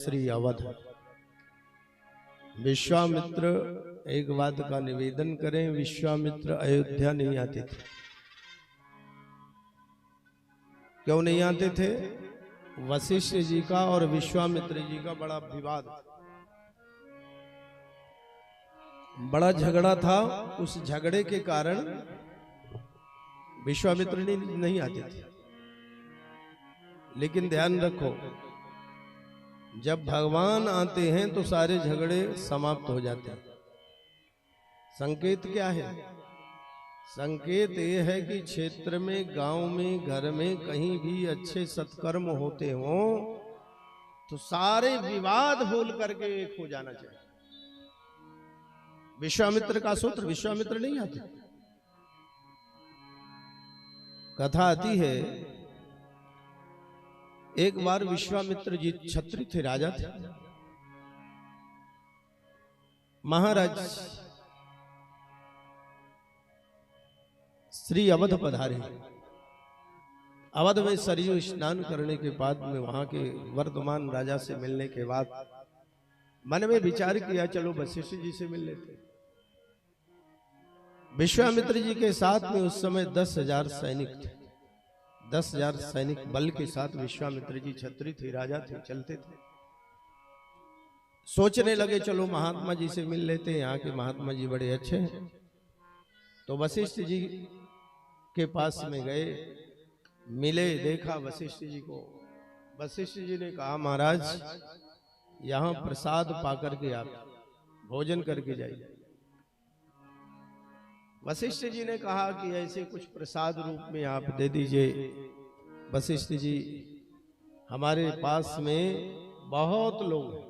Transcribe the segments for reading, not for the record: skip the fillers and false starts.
श्री अवध। विश्वामित्र एक बात का निवेदन करें, विश्वामित्र अयोध्या नहीं आते थे। क्यों नहीं आते थे? वशिष्ठ जी का और विश्वामित्र जी का बड़ा विवाद, बड़ा झगड़ा था। उस झगड़े के कारण विश्वामित्र नहीं आते थे। लेकिन ध्यान रखो, जब भगवान आते हैं तो सारे झगड़े समाप्त हो जाते हैं। संकेत क्या है? संकेत ये है कि क्षेत्र में, गांव में, घर में कहीं भी अच्छे सत्कर्म होते हों तो सारे विवाद भूल करके एक हो जाना चाहिए। विश्वामित्र का सूत्र, विश्वामित्र नहीं आते। कथा आती है, एक बार विश्वामित्र जी क्षत्रिय थे, राजा थे, महाराज श्री अवध पधारे। अवध में सरयू स्नान करने के बाद में वहां के वर्तमान राजा से मिलने के बाद मन में विचार किया, चलो वशिष्ठ जी से मिल लेते। विश्वामित्र जी के साथ में उस समय 10,000 सैनिक थे। 10,000 सैनिक बल के साथ विश्वामित्र जी क्षत्रिय थे, राजा थे, चलते थे। सोचने लगे चलो महात्मा जी से मिल लेते हैं, यहाँ के महात्मा जी बड़े अच्छे हैं। तो वशिष्ठ जी के पास में गए, मिले, देखा वशिष्ठ जी को। वशिष्ठ जी ने कहा, महाराज यहाँ प्रसाद पाकर के आप भोजन करके जाइए। वशिष्ठ जी ने कहा कि ऐसे कुछ प्रसाद रूप में आप दे दीजिए। वशिष्ठ जी, हमारे पास में बहुत लोग हैं,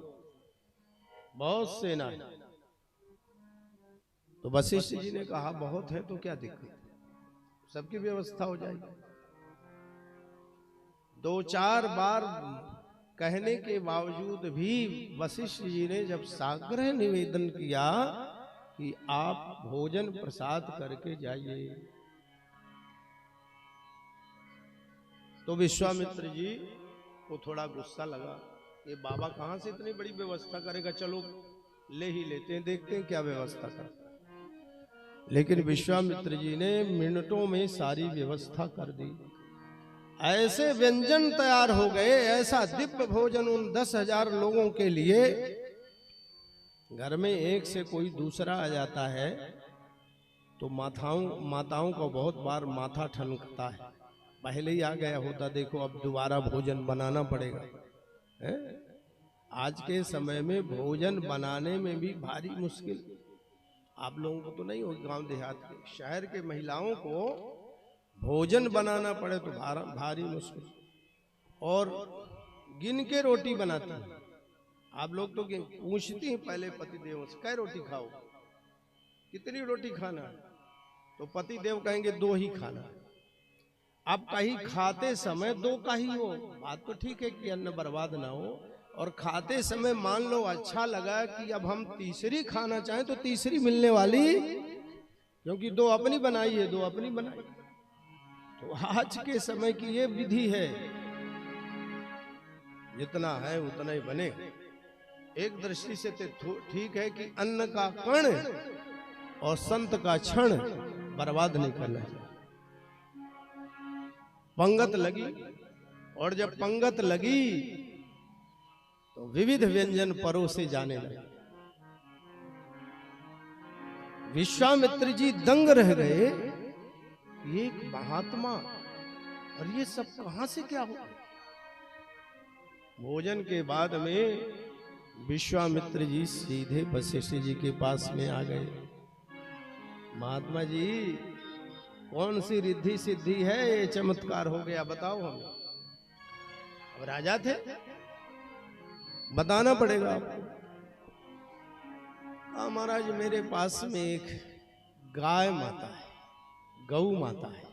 बहुत सेना है। तो वशिष्ठ जी ने कहा, बहुत है तो क्या दिक्कत, सबकी व्यवस्था हो जाएगी। 2-4 बार कहने के बावजूद भी वशिष्ठ जी ने जब साग्रह निवेदन किया कि आप भोजन प्रसाद करके जाइए, तो विश्वामित्र जी को थोड़ा गुस्सा लगा। ये बाबा कहां से इतनी बड़ी व्यवस्था करेगा, चलो ले ही लेते हैं, देखते हैं क्या व्यवस्था करता है। लेकिन विश्वामित्र जी ने मिनटों में सारी व्यवस्था कर दी। ऐसे व्यंजन तैयार हो गए, ऐसा दिव्य भोजन उन 10,000 लोगों के लिए। घर में एक से कोई दूसरा आ जाता है तो माताओं का बहुत बार माथा ठनकता है, पहले ही आ गया होता, देखो अब दोबारा भोजन बनाना पड़ेगा। आज के समय में भोजन बनाने में भी भारी मुश्किल। आप लोगों को तो नहीं हो, गांव देहात के, शहर के महिलाओं को भोजन बनाना पड़े तो भारी मुश्किल। और गिन के रोटी बनाती है। आप लोग तो पूछती हैं पहले पतिदेव से, कै रोटी खाओ, कितनी रोटी खाना? तो पतिदेव कहेंगे 2 ही खाना। अब कहीं खाते समय 2 का ही हो, बात तो ठीक है कि अन्न बर्बाद ना हो। और खाते समय मान लो अच्छा लगा कि अब हम तीसरी खाना चाहें तो तीसरी मिलने वाली, क्योंकि 2 अपनी बनाई है, 2 अपनी बनाई। तो आज के समय की ये विधि है, जितना है उतना ही बने। एक दृष्टि से तो ठीक है कि अन्न का कण और संत का क्षण बर्बाद नहीं करना चाहिए। पंगत लगी, और जब पंगत लगी तो विविध व्यंजन परोसे जाने लगे। विश्वामित्र जी दंग रह गए, एक महात्मा और ये सब कहां से क्या हो। भोजन के बाद में विश्वामित्र जी सीधे वशिष्ठ जी के पास में आ गए। महात्मा जी, कौन सी रिद्धि सिद्धि है, ये चमत्कार हो गया, बताओ हमें। अब राजा थे, बताना पड़ेगा आपको। हाँ महाराज, मेरे पास में एक गाय माता है, गौ माता है।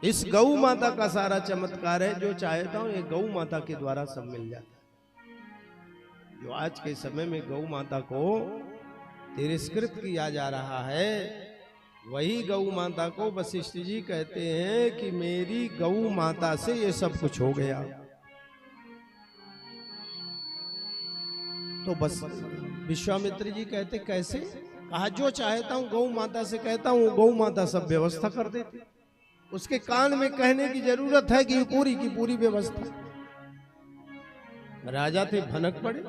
इस गौ माता का सारा चमत्कार है, जो चाहता हूं ये गौ माता के द्वारा सब मिल जाता है। जो आज के समय में गौ माता को तिरस्कृत किया जा रहा है, वही गौ माता को वशिष्ठ जी कहते हैं कि मेरी गौ माता से ये सब कुछ हो गया। तो बस विश्वामित्र जी कहते कैसे? कहा जो चाहता हूं गौ माता से कहता हूं, गौ माता सब व्यवस्था कर देती। उसके कान में कहने की जरूरत है कि पूरी की पूरी व्यवस्था। राजा थे, भनक पड़े,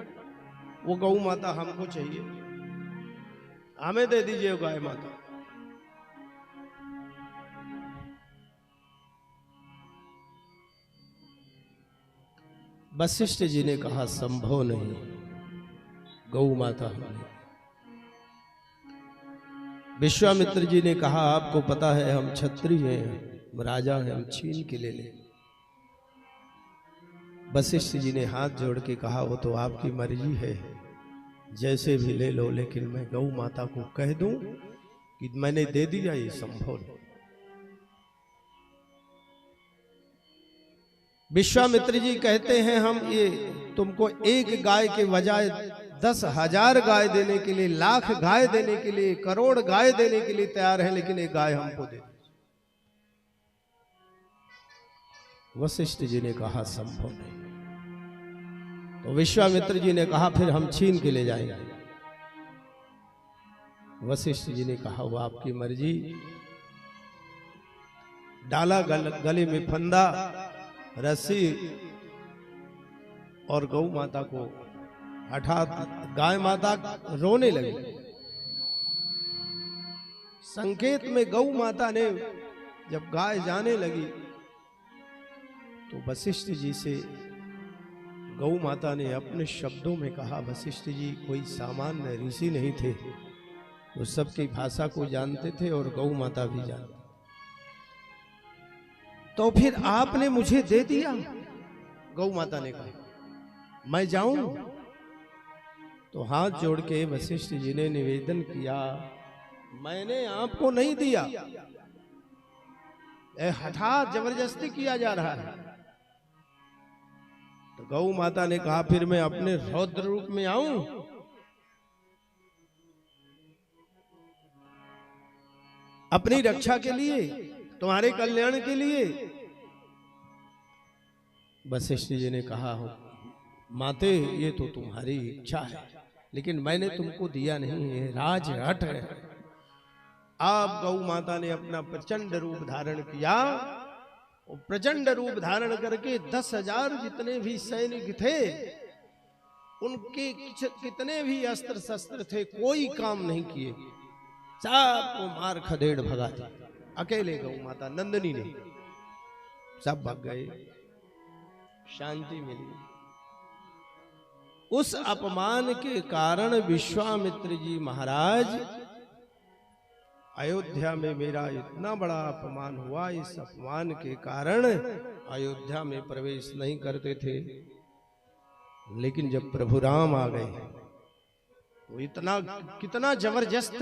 वो गौ माता हमको चाहिए, हमें दे दीजिए गाय माता। वशिष्ठ जी ने कहा संभव नहीं, गौ माता हमें। विश्वामित्र जी ने कहा आपको पता है हम क्षत्रिय हैं, राजा हैं, हम छीन के ले लें। वशिष्ठ जी ने हाथ जोड़ के कहा वो तो आपकी मर्जी है, जैसे भी ले लो, लेकिन मैं गौ माता को कह दूं कि मैंने दे दिया, ये संभव नहीं। विश्वामित्र जी कहते हैं हम ये तुमको एक गाय के बजाय 10,000 गाय देने के लिए, लाख गाय देने के लिए, करोड़ गाय देने के लिए तैयार है, लेकिन एक गाय हमको दे दो। वशिष्ठ जी ने कहा संभव नहीं। तो विश्वामित्र जी ने कहा फिर हम छीन के ले जाएंगे। वशिष्ठ जी ने कहा वो आपकी मर्जी। डाला गले में फंदा, रस्सी, और गौ माता को हठात गाय माता रोने लगी। संकेत में गौ माता ने जब गाय जाने लगी तो वशिष्ठ जी से गौ माता ने अपने शब्दों में कहा, वशिष्ठ जी कोई सामान्य ऋषि नहीं थे, वो सबकी भाषा को जानते थे और गौ माता भी जानते। तो फिर आपने मुझे दे दिया। गौ माता ने कहा मैं जाऊं? तो हाथ जोड़ के वशिष्ठ जी ने निवेदन किया मैंने आपको नहीं दिया, हठात जबरदस्ती किया जा रहा है। तो गौ माता ने कहा फिर मैं अपने रौद्र रूप में आऊं? अपनी रक्षा के लिए, तुम्हारे कल्याण के लिए। वशिष्ठ जी ने कहा हो माते ये तो तुम्हारी इच्छा है, लेकिन मैंने तुमको दिया नहीं है, राजहट है। आप गौ माता ने अपना प्रचंड रूप धारण किया, और प्रचंड रूप धारण करके 10,000 जितने भी सैनिक थे, उनके कितने भी अस्त्र शस्त्र थे, कोई काम नहीं किए, सबको मार खदेड़ भगा दिया। अकेले गौ माता नंदनी ने, सब भाग गए, शांति मिली। उस अपमान के कारण विश्वामित्र जी महाराज अयोध्या में मेरा इतना बड़ा अपमान हुआ, इस अपमान के कारण अयोध्या में प्रवेश नहीं करते थे। लेकिन जब प्रभु राम आ गए तो इतना कितना जबरदस्त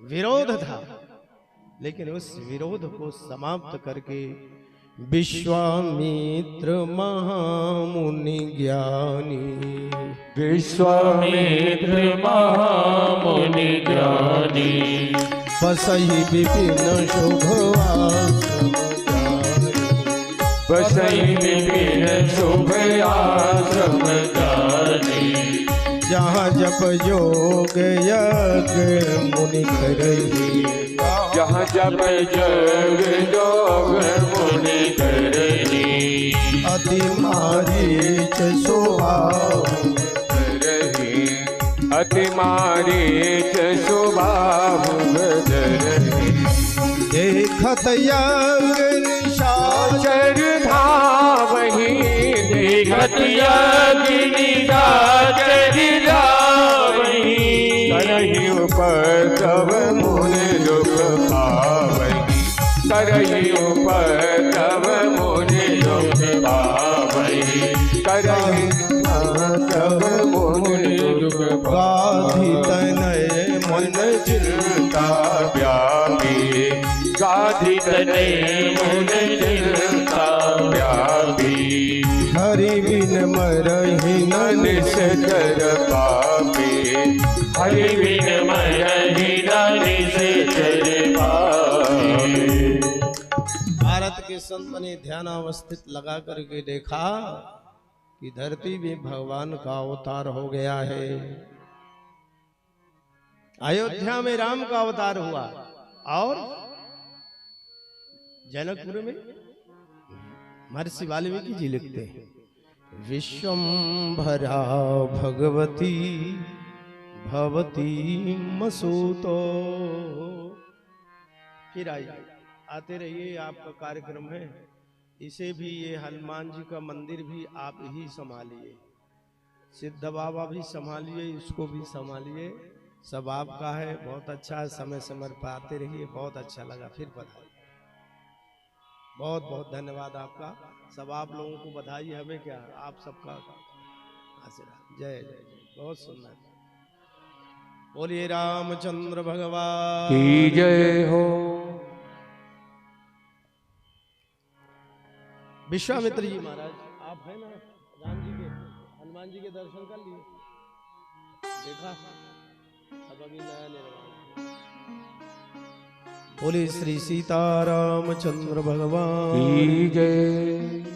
विरोध था, लेकिन उस विरोध को समाप्त करके विश्वामित्र महामुनि ज्ञानी, विश्वामित्र महामुनि ज्ञानी, बसहि विपिन शुभ आश्रम जानी, बसहि विपिन शुभ आश्रम जानी, जहाँ जप योग यज्ञ मुनि करही, जहाँ जप योग मुनि करही, अति मारीच स्वभाव करही, अति मारीच स्वभाव करही, देखत यज्ञ निशाचर धावहि, देखत यज्ञ निशाचर धावहि, करहि उपद्रव मुनि दुख पावहि, करहि उपद्रव मुनि दुख पावहि, करहि उपद्रव मुनि दुख गाधि तनय मन चिंता व्यापी, गाधि तनय मन चिंता व्यापी, हरि बिन मरहि न निश्चर पापी, हरि बिन मरहि न निश्चर पापी। भारत के संत ने ध्यानावस्थित लगा करके देखा कि धरती में भगवान का अवतार हो गया है। अयोध्या में राम का अवतार हुआ और जनकपुर में महर्षि वाल्मीकि जी लिखते हैं विश्वम्भरा भगवती भवती मसूतो। फिर आइए, आते रहिए, आपका कार्यक्रम है। इसे भी, ये हनुमान जी का मंदिर भी आप ही संभालिए, सिद्ध बाबा भी संभालिए, इसको भी संभालिए, सब आपका है। बहुत अच्छा है, समय समय पर आते रहिए। बहुत अच्छा लगा, फिर बधाई, बहुत बहुत धन्यवाद आपका। सब आप लोगों को बधाई, हमें क्या, आप सबका आशीर्वाद। जय जय जय, बहुत सुंदर। बोलिए रामचंद्र भगवान की जय हो। विश्वामित्र जी महाराज, आप है ना, राम जी के, हनुमान जी के दर्शन कर लिए, देखा, अब अभी नया निर्माण। बोले श्री सीतारामचंद्र भगवान की जय।